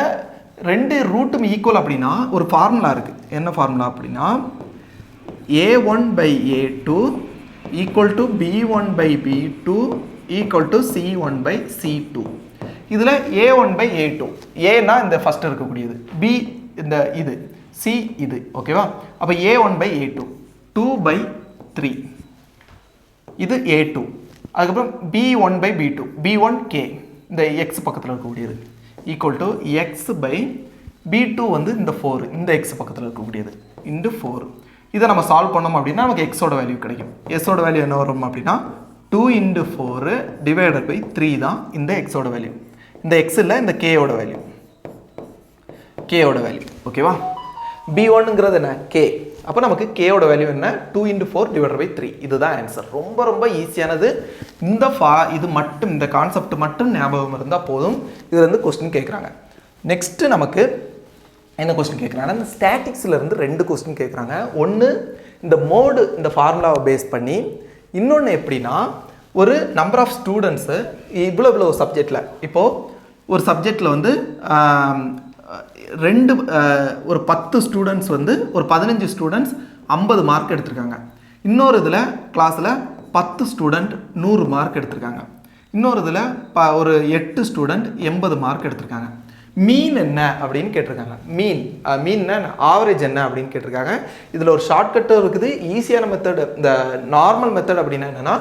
ரெண்டு ரூட்டும் ஈக்குவல் அப்படின்னா ஒரு ஃபார்முலா இருக்குது. என்ன ஃபார்முலா அப்படின்னா, a1 by a2 equal to b1 by b2 equal to c1 by c2. இதில் a1 by a2, ஏன்னா இந்த ஃபஸ்ட் இருக்கக்கூடியது, b இந்த இது, c இது. ஓகேவா? அப்போ a1 by a2 2 by 3, இது a2. அதுக்கப்புறம் b1 by b2, b1 k இந்த x பக்கத்தில் இருக்கக்கூடியது equal to x by b2 வந்து இந்த 4 இந்த x பக்கத்தில் இருக்கக்கூடியது இன்டு 4. இதை நம்ம சால்வ் பண்ணோம் அப்படின்னா நமக்கு எக்ஸோட வேல்யூ கிடைக்கும். எஸ்ஸோட வேல்யூ என்ன வரும் அப்படின்னா 2 into 4 டிவைடட் பை 3 தான் இந்த எக்ஸோட வேல்யூ. இந்த எக்ஸ் இல்லை, இந்த கேயோட வேல்யூ, கேயோட வேல்யூ. ஓகேவா? b1ங்கிறது என்ன? கே. அப்போ நமக்கு கேயோட வேல்யூ என்ன? 2 into 4 டிவைடட் பை 3. இதுதான் ஆன்சர். ரொம்ப ரொம்ப ஈஸியானது. இது மட்டும், இந்த கான்செப்ட் மட்டும் ஞாபகம் இருந்தால் போதும். இதுலேருந்து கொஸ்டின் கேட்குறாங்க. நெக்ஸ்ட்டு நமக்கு என்ன கொஸ்டின் கேட்குறாங்கன்னா, இந்த ஸ்டாட்டிக்ஸ்லேருந்து 2 கொஸ்டின் கேட்குறாங்க. ஒன்று இந்த மோடு, இந்த ஃபார்முலாவை பேஸ் பண்ணி. இன்னொன்று எப்படின்னா, ஒரு நம்பர் ஆஃப் ஸ்டூடெண்ட்ஸு இவ்வளோ சப்ஜெக்டில், இப்போது ஒரு சப்ஜெக்டில் வந்து ஒரு 10 ஸ்டூடெண்ட்ஸ் வந்து ஒரு 15 ஸ்டூடெண்ட்ஸ் 50 மார்க் எடுத்திருக்காங்க. இன்னொரு இதில் கிளாஸில் 10 ஸ்டூடெண்ட் 100 மார்க் எடுத்திருக்காங்க. இன்னொரு இதில் ஒரு 8 ஸ்டூடெண்ட் 80 மார்க் எடுத்திருக்காங்க. மீன் என்ன அப்படின்னு கேட்டிருக்காங்க. மீன் ஆவரேஜ் என்ன அப்படின்னு கேட்டிருக்காங்க. இதில் ஒரு ஷார்ட்கட்டும் இருக்குது, ஈஸியான மெத்தட். இந்த நார்மல் மெத்தட் அப்படின்னா என்னென்னா,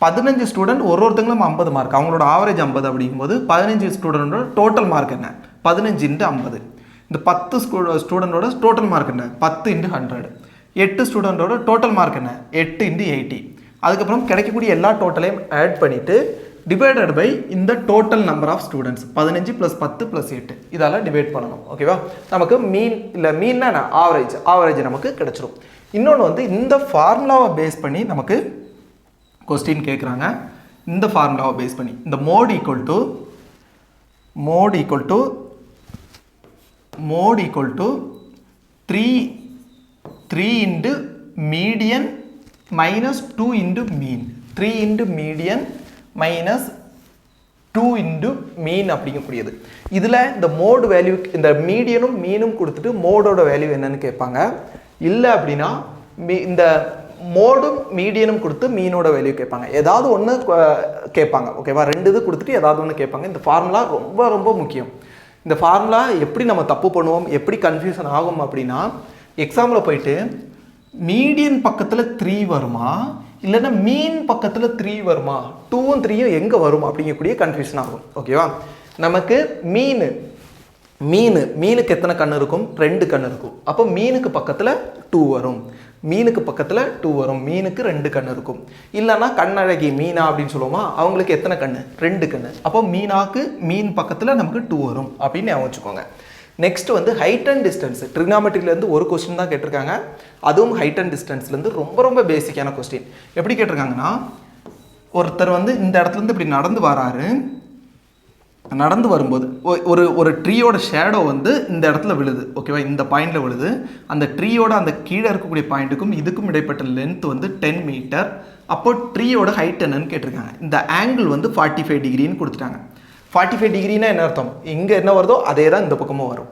15 ஸ்டூடெண்ட் ஒருத்தங்களும் 50 மார்க், அவங்களோட ஆவரேஜ் 50 அப்படிங்கும்போது 15 ஸ்டூடெண்டோட டோட்டல் மார்க் என்ன? 15 into 50. இந்த 10 ஸ்டூடெண்டோட டோட்டல் மார்க் என்ன? 10 into 100. 8 ஸ்டூடெண்டோட டோட்டல் மார்க் என்ன? 8 into 80. அதுக்கப்புறம் கிடைக்கக்கூடிய எல்லா டோட்டலையும் ஆட் பண்ணிவிட்டு டிவைடட் பை இந்த டோட்டல் நம்பர் ஆஃப் ஸ்டூடெண்ட்ஸ் 15 + 10 + 8 இதால் டிவைட் பண்ணணும். ஓகேவா? நமக்கு மீன்னா ஆவரேஜ் நமக்கு கிடைச்சிரும். இன்னொன்று வந்து இந்த ஃபார்முலாவை பேஸ் பண்ணி நமக்கு கொஸ்டின் கேட்குறாங்க. இந்த ஃபார்முலாவை பேஸ் பண்ணி இந்த mode equal to 3 into median minus 2 into mean, 3 into median minus 2 into mean அப்படிங்கக்கூடியது. இதில் இந்த மோடு வேல்யூ, இந்த மீடியனும் மீனும் கொடுத்துட்டு மோடோட வேல்யூ என்னன்னு கேட்பாங்க. இல்லை அப்படின்னா இந்த மோடும் மீடியனும் கொடுத்து மீனோட வேல்யூ கேட்பாங்க. ஏதாவது ஒன்று கேட்பாங்க. ஓகேவா? 2 இது கொடுத்துட்டு ஏதாவது ஒன்று கேட்பாங்க. இந்த ஃபார்முலா ரொம்ப ரொம்ப முக்கியம். இந்த ஃபார்முலா எப்படி நம்ம தப்பு பண்ணுவோம், எப்படி கன்ஃபியூஷன் ஆகும் அப்படின்னா, எக்ஸாம்பிள் போயிட்டு மீடியன் பக்கத்தில் 3 வருமா, இல்லைன்னா மீன் பக்கத்தில் 3 வருமா, 2ம் 3யும் எங்கே வரும் அப்படிங்கக்கூடிய கன்ஃபியூஷன் ஆகும். ஓகேவா? நமக்கு மீனுக்கு எத்தனை கண் இருக்கும்? 2 கண் இருக்கும். அப்போ மீனுக்கு பக்கத்தில் 2 வரும், மீனுக்கு 2 கண் இருக்கும். இல்லைன்னா கண்ணழகி மீனா அப்படின்னு சொல்லுவோமா, அவங்களுக்கு எத்தனை கண்? 2 கண். அப்போ மீன் பக்கத்தில் நமக்கு 2 வரும் அப்படின்னு ஞாபகம் வச்சுக்கோங்க. நெக்ஸ்ட் வந்து ஹைட் அண்ட் டிஸ்டன்ஸ். ட்ரிக்னாமெட்ரிலேருந்து ஒரு கொஸ்டின் தான் கேட்டிருக்காங்க. அதுவும் ஹைட் அண்ட் டிஸ்டன்ஸ்லேருந்து ரொம்ப ரொம்ப பேசிக்கான கொஸ்டின். எப்படி கேட்டிருக்காங்கன்னா, ஒருத்தர் வந்து இந்த இடத்துலேருந்து இப்படி நடந்து வராரு. நடந்து வரும்போது ஒரு ட்ரீயோட ஷேடோ வந்து இந்த இடத்துல விழுது. ஓகேவா? இந்த பாயிண்டில் விழுது. அந்த ட்ரீயோட அந்த கீழே இருக்கக்கூடிய பாயிண்ட்டுக்கும் இதுக்கும் இடைப்பட்ட லென்த் வந்து 10 மீட்டர். அப்போ ட்ரீயோட ஹைட் என்னன்னு கேட்டிருக்காங்க. இந்த ஆங்கிள் வந்து 45 டிகிரின்னு கொடுத்துட்டாங்க. 45 டிகிரினா என்ன அர்த்தம்? இங்கே என்ன வருதோ அதே தான் இந்த பக்கமும் வரும்.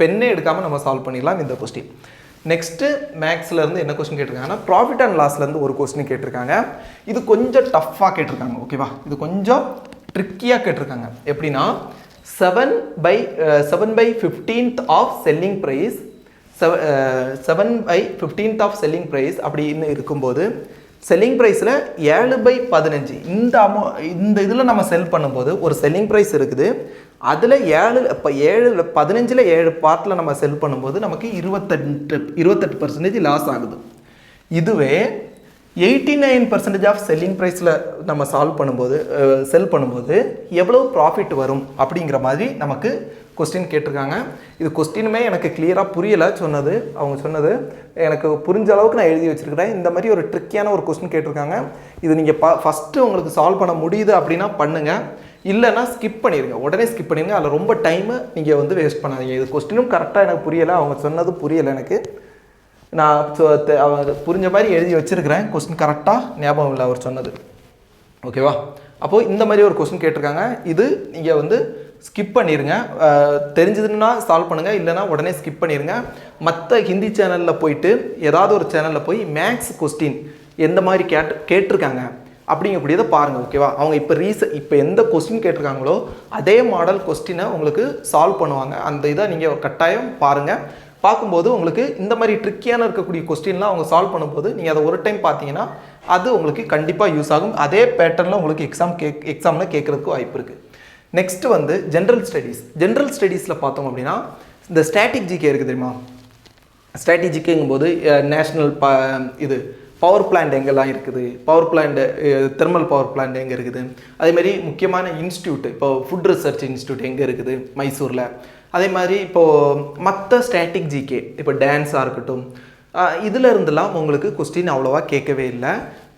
பெண்ணே எடுக்காமல் நம்ம சால்வ் பண்ணிடலாம் இந்த கொஸ்டின். நெக்ஸ்ட்டு மேக்ஸ்லேருந்து என்ன கொஸ்டின் கேட்டிருக்காங்கன்னா, ப்ராஃபிட் அண்ட் லாஸ்லேருந்து ஒரு கொஸ்டின் கேட்டிருக்காங்க. இது கொஞ்சம் டஃப்பாக கேட்டிருக்காங்க. ஓகேவா? இது கொஞ்சம் ட்ரிக்கியாக கேட்டிருக்காங்க. எப்படின்னா 7/15th of selling price, 7/15th of selling price அப்படின்னு இருக்கும்போது, செல்லிங் ப்ரைஸில் 7/15 இந்த இதில் நம்ம செல் பண்ணும்போது ஒரு செல்லிங் ப்ரைஸ் இருக்குது. அதில் 15ல் 7 பார்ட்டில் நம்ம செல் பண்ணும்போது நமக்கு 28% லாஸ் ஆகுது. இதுவே 89% ஆஃப் செல்லிங் ப்ரைஸில் நம்ம செல் பண்ணும்போது எவ்வளோ ப்ராஃபிட் வரும் அப்படிங்கிற மாதிரி நமக்கு கொஸ்டின் கேட்டிருக்காங்க. இது கொஸ்டினுமே எனக்கு கிளியராக புரியலை அவங்க சொன்னது எனக்கு புரிஞ்ச அளவுக்கு நான் எழுதி வச்சுருக்கிறேன். இந்த மாதிரி ஒரு ட்ரிக்கியான ஒரு கொஸ்டின் கேட்டிருக்காங்க. இது நீங்கள் ஃபஸ்ட்டு உங்களுக்கு சால்வ் பண்ண முடியுது அப்படின்னா பண்ணுங்கள், இல்லைன்னா ஸ்கிப் பண்ணிடுங்க, உடனே ஸ்கிப் பண்ணிடுங்க. அதில் ரொம்ப டைமை நீங்கள் வேஸ்ட் பண்ணாதீங்க. இது கொஸ்டினும் கரெக்டாக எனக்கு புரியலை, அவங்க சொன்னது புரியலை எனக்கு. நான் புரிஞ்ச மாதிரி எழுதி வச்சுருக்கிறேன், கொஸ்டின் கரெக்டாக ஞாபகம் இல்லை அவர் சொன்னது. ஓகேவா? அப்போது இந்த மாதிரி ஒரு கொஸ்டின் கேட்டிருக்காங்க. இது நீங்கள் ஸ்கிப் பண்ணிடுங்க. தெரிஞ்சதுன்னா சால்வ் பண்ணுங்கள், இல்லைனா உடனே ஸ்கிப் பண்ணிடுங்க. மற்ற ஹிந்தி சேனலில் போயிட்டு ஏதாவது ஒரு சேனலில் போய் மேக்ஸ் கொஸ்டின் எந்த மாதிரி கேட்டிருக்காங்க அப்படிங்கக்கூடியதை பாருங்கள். ஓகேவா? அவங்க இப்போ எந்த கொஸ்டின் கேட்டிருக்காங்களோ அதே மாடல் கொஸ்டினை உங்களுக்கு சால்வ் பண்ணுவாங்க. அந்த இதை நீங்கள் கட்டாயம் பாருங்கள். பார்க்கும்போது உங்களுக்கு இந்த மாதிரி ட்ரிக்கியான இருக்கக்கூடிய கொஸ்டின்லாம் அவங்க சால்வ் பண்ணும்போது நீங்கள் அதை ஒரு டைம் பார்த்தீங்கன்னா அது உங்களுக்கு கண்டிப்பாக யூஸ் ஆகும். அதே பேட்டர்னில் உங்களுக்கு எக்ஸாமில் கேட்குறதுக்கு வாய்ப்பு இருக்குது. நெக்ஸ்ட் ஜென்ரல் ஸ்டடீஸில் பார்த்தோம் அப்படின்னா இந்த ஸ்டாட்டிக் ஜிகே இருக்குது தெரியுமா? ஸ்டாட்டிக் ஜிகேங்கும்போது நேஷ்னல் பவர் பிளான்ட் எங்கெல்லாம் இருக்குது, தெர்மல் பவர் பிளான்ட் எங்கே இருக்குது, அதேமாதிரி முக்கியமான இன்ஸ்டியூட், இப்போ ஃபுட் ரிசர்ச் இன்ஸ்டியூட் எங்கே இருக்குது மைசூரில். அதே மாதிரி இப்போது மற்ற ஸ்டாட்டிக் ஜிகே, இப்போ டான்ஸாக இருக்கட்டும், இதில் இருந்தெல்லாம் உங்களுக்கு கொஸ்டின் அவ்வளோவா கேட்கவே இல்லை.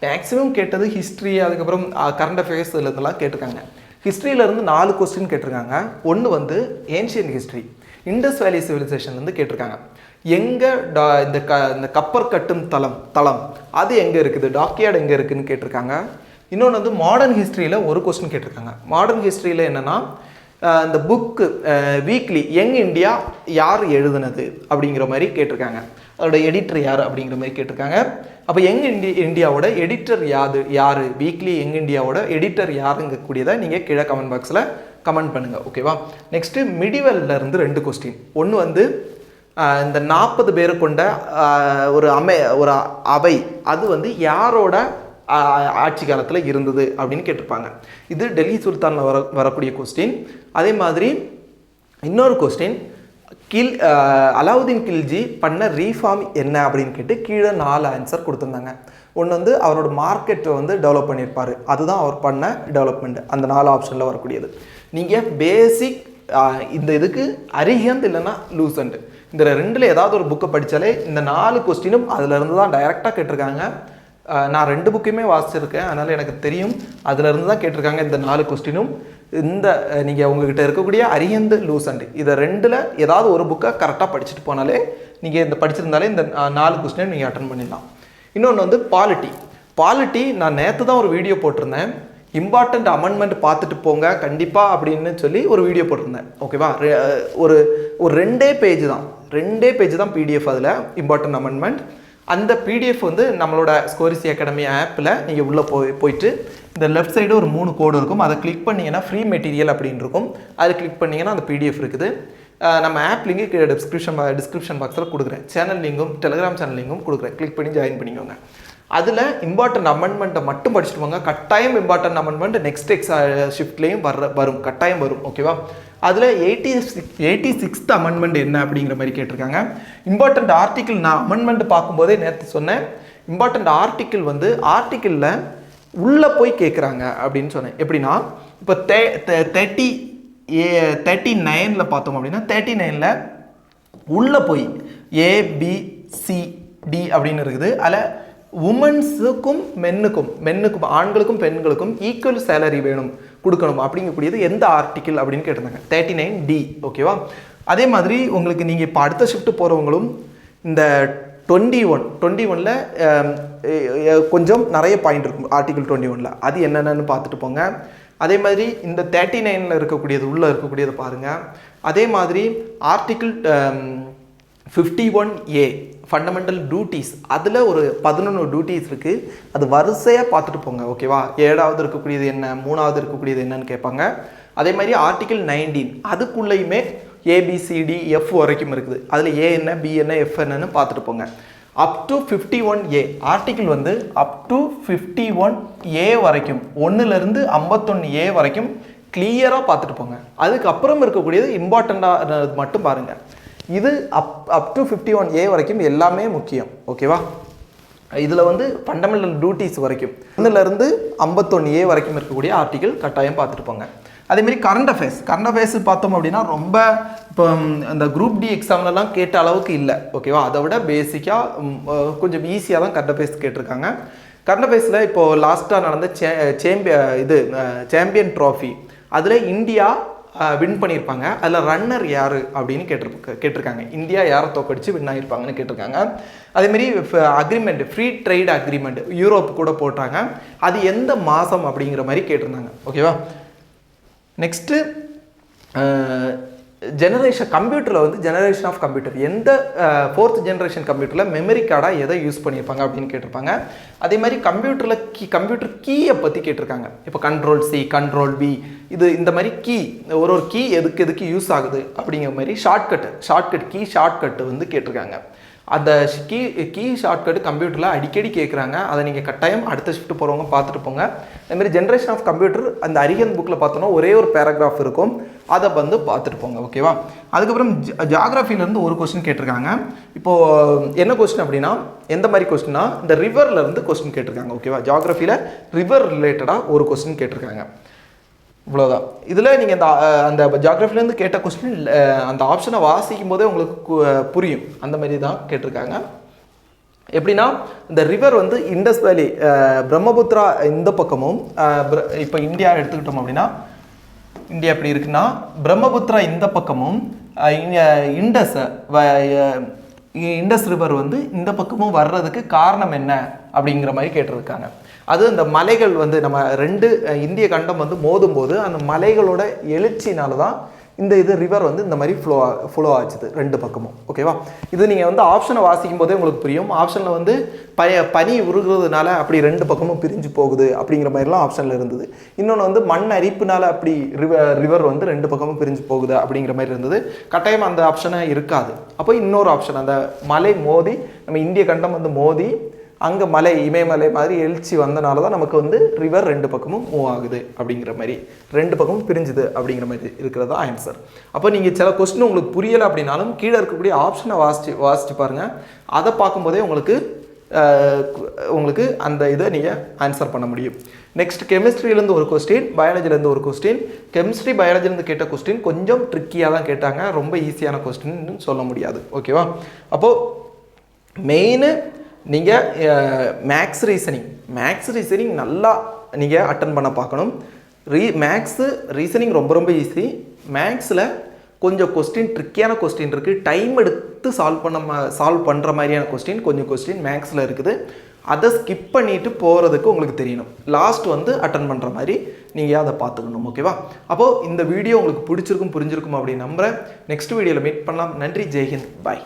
மேக்ஸிமம் கேட்டது ஹிஸ்ட்ரி, அதுக்கப்புறம் கரண்ட் அஃபேர்ஸ் இருந்தெல்லாம் கேட்டிருக்காங்க. ஹிஸ்ட்ரியிலேருந்து 4 கொஸ்டின் கேட்டிருக்காங்க. ஒன்று ஏன்ஷியன் ஹிஸ்ட்ரி, இண்டஸ் வேலி சிவிலைசேஷன்லேருந்து கேட்டிருக்காங்க. எங்கே இந்த கப்பர் கட்டும் தளம் அது எங்கே இருக்குது, டாக்யார்டு எங்கே இருக்குதுன்னு கேட்டிருக்காங்க. இன்னொன்று மாடர்ன் ஹிஸ்ட்ரியில் ஒரு கொஸ்டின் கேட்டிருக்காங்க. மாடர்ன் ஹிஸ்ட்ரியில் என்னென்னா இந்த புக்கு வீக்லி யங் இண்டியா யார் எழுதுனது அப்படிங்கிற மாதிரி கேட்டிருக்காங்க. அதோட எடிட்டர் யார் அப்படிங்கிற மாதிரி கேட்டிருக்காங்க. அப்போ யங் இண்டியாவோட எடிட்டர் யார், வீக்லி யங் இண்டியாவோட எடிட்டர் யாருங்கக்கூடியதை நீங்கள் கீழே கமெண்ட் பாக்ஸில் கமெண்ட் பண்ணுங்கள். ஓகேவா? நெக்ஸ்ட்டு மிடிவல்லேருந்து 2 கொஸ்டின். ஒன்று இந்த 40 பேரை கொண்ட ஒரு அவை அது யாரோட ஆட்சி காலத்தில் இருந்தது அப்படின்னு கேட்டிருப்பாங்க. இது டெல்லி சுல்தானில் வரக்கூடிய கொஸ்டின். அதே மாதிரி இன்னொரு கொஸ்டின் அலாவுதீன் கில்ஜி பண்ண ரீஃபார்ம் என்ன அப்படின்னு கேட்டு கீழே 4 ஆன்சர் கொடுத்துருந்தாங்க. ஒன்று அவரோட மார்க்கெட்டை டெவலப் பண்ணியிருப்பார், அதுதான் அவர் பண்ண டெவலப்மெண்ட். அந்த 4 ஆப்ஷனில் வரக்கூடியது. நீங்கள் பேசிக் இந்த இதுக்கு அரிஹந்த் இல்லைன்னா லூசண்ட், இந்த 2ல் ஏதாவது ஒரு புக்கை படித்தாலே இந்த 4 கொஸ்டினும் அதிலிருந்து தான் டைரெக்டாக கேட்டிருக்காங்க. நான் 2 புக்கையுமே வாசிச்சிருக்கேன், அதனால் எனக்கு தெரியும். அதிலிருந்து தான் கேட்டிருக்காங்க இந்த 4 கொஸ்டினும். நீங்கள் உங்ககிட்ட இருக்கக்கூடிய அரிஹந்த் லூசண்ட் இதை 2ல் ஏதாவது ஒரு புக்கை கரெக்டாக படிச்சுட்டு போனாலே நீங்கள் படிச்சிருந்தாலே இந்த 4 கொஸ்டினையும் நீங்கள் அட்டன் பண்ணிடலாம். இன்னொன்று பாலிட்டி நான் நேற்று தான் ஒரு வீடியோ போட்டிருந்தேன். இம்பார்ட்டண்ட் அமெண்ட்மெண்ட் பார்த்துட்டு போங்க கண்டிப்பாக அப்படின்னு சொல்லி ஒரு வீடியோ போட்டிருந்தேன். ஓகேவா? ஒரு 2 பேஜ் தான் பிடிஎஃப். அதில் இம்பார்ட்டன்ட் அமெண்ட்மெண்ட் அந்த பிடிஎஃப் நம்மளோட ஸ்கோரிசி அகாடமி ஆப்பில் நீங்கள் உள்ளே போயிட்டு இந்த லெஃப்ட் சைடு ஒரு 3 கோடு இருக்கும், அதை கிளிக் பண்ணிங்கன்னா ஃப்ரீ மெட்டீரியல் அப்படின்னு இருக்கும். அதை கிளிக் பண்ணிங்கன்னா அந்த பிடிஎஃப் இருக்குது. நம்ம ஆப் லிங்கு கீழே டிஸ்கிரிப்ஷன் பாக்ஸில் கொடுக்குறேன். சேனல் லிங்கும் டெலிகிராம் சேனல் லிங்கும் கொடுக்குறேன், கிளிக் பண்ணி ஜாயின் பண்ணிக்கோங்க. அதில் இம்பார்ட்டன்ட் அமெண்ட்மெண்ட்டை மட்டும் படிச்சுட்டு போங்க. கட்டாயம் இம்பார்ட்டன்ட் அமெண்ட்மெண்ட் நெக்ஸ்ட் ஷிஃப்ட்லேயும் வரும், கட்டாயம் வரும். ஓகேவா? அதில் 86th அமெண்ட்மெண்ட் என்ன அப்படிங்கிற மாதிரி கேட்டிருக்காங்க. இம்பார்ட்டன்ட் ஆர்டிக்கிள் நான் அமெண்ட்மெண்ட் பார்க்கும்போதே நேற்று சொன்னேன். இம்பார்ட்டன்ட் ஆர்டிக்கிள் ஆர்டிக்கிளில் உள்ளே போய் கேட்குறாங்க அப்படின்னு சொன்னேன். எப்படின்னா இப்போ 39ல் பார்த்தோம் அப்படின்னா 39ல் உள்ளே போய் ABCD அப்படின்னு இருக்குது. அதில் உமன்ஸுக்கும் மென்னுக்கும் ஆண்களுக்கும் பெண்களுக்கும் ஈக்குவல் சேலரி கொடுக்கணும் அப்படிங்கக்கூடியது எந்த ஆர்டிக்கிள் அப்படின்னு கேட்டிருந்தாங்க. 39D. ஓகேவா? அதே மாதிரி உங்களுக்கு நீங்கள் இப்போ அடுத்த ஷிஃப்ட் போகிறவங்களும் இந்த 21ல் கொஞ்சம் நிறைய பாயிண்ட் இருக்கும் ஆர்டிக்கிள் 21ல். அது என்னென்னு பார்த்துட்டு போங்க. அதே மாதிரி இந்த 39ல் உள்ளே இருக்கக்கூடியது பாருங்கள். அதே மாதிரி ஆர்டிக்கிள் 51A ஃபண்டமெண்டல் டியூட்டிஸ், அதில் ஒரு 11 டியூட்டிஸ் இருக்குது. அது வரிசையாக பார்த்துட்டு போங்க. ஓகேவா? 7வது இருக்கக்கூடியது என்ன, 3வது இருக்கக்கூடியது என்னன்னு கேட்பாங்க. அதே மாதிரி ஆர்டிக்கிள் 19 அதுக்குள்ளேயுமே ABCDF வரைக்கும் இருக்குது. அதில் A என்ன, B என்ன, F என்னன்னு பார்த்துட்டு போங்க. Up to 51A article up to 51A வரைக்கும் 1லேருந்து 51A வரைக்கும் கிளியராக பார்த்துட்டு போங்க. அதுக்கப்புறம் இருக்கக்கூடியது இம்பார்ட்டண்ட்டாக மட்டும் பாருங்கள். இது அப் டு 51A வரைக்கும் எல்லாமே முக்கியம். ஓகேவா? இதில் வந்து ஃபண்டமெண்டல் டியூட்டிஸ் வரைக்கும் 1லேருந்து 51A வரைக்கும் இருக்கக்கூடிய ஆர்டிகல் கட்டாயம் பார்த்துட்டு போங்க. அதேமாரி கரண்ட் அஃபேர்ஸ் பார்த்தோம் அப்படின்னா ரொம்ப இப்போ அந்த குரூப் டி எக்ஸாம்லலாம் கேட்ட அளவுக்கு இல்லை, ஓகேவா? அதை விட பேசிக்காக கொஞ்சம் ஈஸியாக தான் கரண்ட் அஃபேர்ஸ் கேட்டிருக்காங்க. கரண்ட் அஃபேர்ஸில் இப்போது லாஸ்ட்டாக நடந்த சாம்பியன் ட்ராஃபி அதில் இந்தியா வின் பண்ணியிருப்பாங்க. அதில் ரன்னர் யார் அப்படின்னு கேட்டிருக்காங்க. இந்தியா யாரை தோக்கடிச்சு வின் ஆகியிருப்பாங்கன்னு கேட்டிருக்காங்க. அதேமாரி agreement, free trade agreement Europe கூட போட்டாங்க. அது எந்த மாதம் அப்படிங்கிற மாதிரி கேட்டிருந்தாங்க, ஓகேவா? நெக்ஸ்ட்டு கம்ப்யூட்டரில் வந்து ஜெனரேஷன் ஆஃப் கம்ப்யூட்டர் எந்த 4th ஜெனரேஷன் கம்ப்யூட்டரில் மெமரி கார்டாக எதை யூஸ் பண்ணியிருப்பாங்க அப்படின்னு கேட்டிருப்பாங்க. அதே மாதிரி கம்ப்யூட்டர் கீயை பற்றி கேட்டிருக்காங்க. இப்போ Ctrl+C Ctrl+V இந்த மாதிரி ஒரு கீ எதுக்கு யூஸ் ஆகுது அப்படிங்கிற மாதிரி ஷார்ட்கட் வந்து கேட்டிருக்காங்க. அந்த கீ ஷார்ட்கட் கம்ப்யூட்டரில் அடிக்கடி கேட்குறாங்க. அதை நீங்கள் கட்டாயம் அடுத்த ஷிஃப்ட் போகிறவங்க பார்த்துட்டு போங்க. அதுமாதிரி ஜென்ரேஷன் ஆஃப் கம்ப்யூட்டர் அந்த அரிஹந்த் புக்கில் பார்த்தோன்னா ஒரே ஒரு பேராகிராஃப் இருக்கும், அதை வந்து பார்த்துட்டு போங்க, ஓகேவா? அதுக்கப்புறம் ஜியாகிரஃபிலேருந்து ஒரு கொஸ்டின் கேட்டிருக்காங்க. இப்போது என்ன கொஸ்டின் அப்படின்னா, எந்த மாதிரி கொஸ்டின்னா இந்த ரிவர்லேருந்து கொஸ்டின் கேட்டிருக்காங்க, ஓகேவா? ஜியாகிரஃபியில் ரிவர் ரிலேட்டடாக ஒரு கொஸ்டின் கேட்டிருக்காங்க. இவ்வளோதான். இதில் நீங்கள் அந்த ஜியாகிரஃபிலேருந்து கேட்ட கொஸ்டின் அந்த ஆப்ஷனை வாசிக்கும் போதே உங்களுக்கு புரியும், அந்த மாதிரி தான் கேட்டிருக்காங்க. எப்படின்னா இந்த ரிவர் வந்து இண்டஸ் வேலி, பிரம்மபுத்திரா இந்த பக்கமும், இப்போ இந்தியா எடுத்துக்கிட்டோம் அப்படின்னா இந்தியா எப்படி இருக்குன்னா பிரம்மபுத்திரா இந்த பக்கமும், இண்டஸ் ரிவர் வந்து இந்த பக்கமும் வர்றதுக்கு காரணம் என்ன அப்படிங்கிற மாதிரி கேட்டிருக்காங்க. அது இந்த மலைகள் வந்து நம்ம 2 இந்திய கண்டம் வந்து மோதும்போது அந்த மலைகளோட எழுச்சினால தான் இந்த ரிவர் வந்து இந்த மாதிரி ஃப்ளோ ஆச்சுது 2 பக்கமும், ஓகேவா? இது நீங்கள் வந்து ஆப்ஷனை வாசிக்கும் போதே உங்களுக்கு புரியும். ஆப்ஷனில் வந்து பனி உருகிறதுனால அப்படி 2 பக்கமும் பிரிஞ்சு போகுது அப்படிங்கிற மாதிரிலாம் ஆப்ஷனில் இருந்தது. இன்னொன்று வந்து மண் அரிப்புனால அப்படி ரிவர் வந்து 2 பக்கமும் பிரிஞ்சு போகுது அப்படிங்கிற மாதிரி இருந்தது. கட்டாயம் அந்த ஆப்ஷனை இருக்காது. அப்போ இன்னொரு ஆப்ஷன், அந்த மலை மோதி நம்ம இந்திய கண்டம் வந்து மோதி அங்கே இமயமலை மாதிரி எழுச்சி வந்தனால தான் நமக்கு வந்து ரிவர் 2 பக்கமும் மூவ் ஆகுது அப்படிங்கிற மாதிரி, 2 பக்கமும் பிரிஞ்சுது அப்படிங்கிற மாதிரி இருக்கிறது தான் ஆன்சர். அப்போ நீங்கள் சில கொஸ்டின் உங்களுக்கு புரியலை அப்படின்னாலும் கீழே இருக்கக்கூடிய ஆப்ஷனை வாசிச்சு பாருங்கள். அதை பார்க்கும்போதே உங்களுக்கு அந்த இதை நீங்கள் ஆன்சர் பண்ண முடியும். நெக்ஸ்ட் கெமிஸ்ட்ரியிலேருந்து ஒரு கொஸ்டின், பயாலஜிலேருந்து ஒரு கொஸ்டின். கெமிஸ்ட்ரி பயாலஜிலேருந்து கேட்ட கொஸ்டின் கொஞ்சம் ட்ரிக்கியாக தான் கேட்டாங்க, ரொம்ப ஈஸியான கொஸ்டின்னு சொல்ல முடியாது, ஓகேவா? அப்போது மெயின் நீங்கள் மேக்ஸ் ரீசனிங் நல்லா நீங்கள் அட்டன் பண்ண பார்க்கணும். ரீசனிங் ரொம்ப ஈஸி. மேக்ஸில் கொஞ்சம் கொஸ்டின் ட்ரிக்கியான கொஸ்டின் இருக்குது, டைம் எடுத்து சால்வ் பண்ணுற மாதிரியான கொஞ்சம் கொஸ்டின் மேக்ஸில் இருக்குது. அதை ஸ்கிப் பண்ணிவிட்டு போகிறதுக்கு உங்களுக்கு தெரியணும். லாஸ்ட் வந்து அட்டன் பண்ணுற மாதிரி நீங்கள் அதை பார்த்துக்கணும், ஓகேவா? அப்போது இந்த வீடியோ உங்களுக்கு புரிஞ்சிருக்கும் அப்படின்னு நம்புகிறேன். நெக்ஸ்ட் வீடியோவில் மீட் பண்ணலாம். நன்றி, ஜெய்ஹிந்த், பாய்.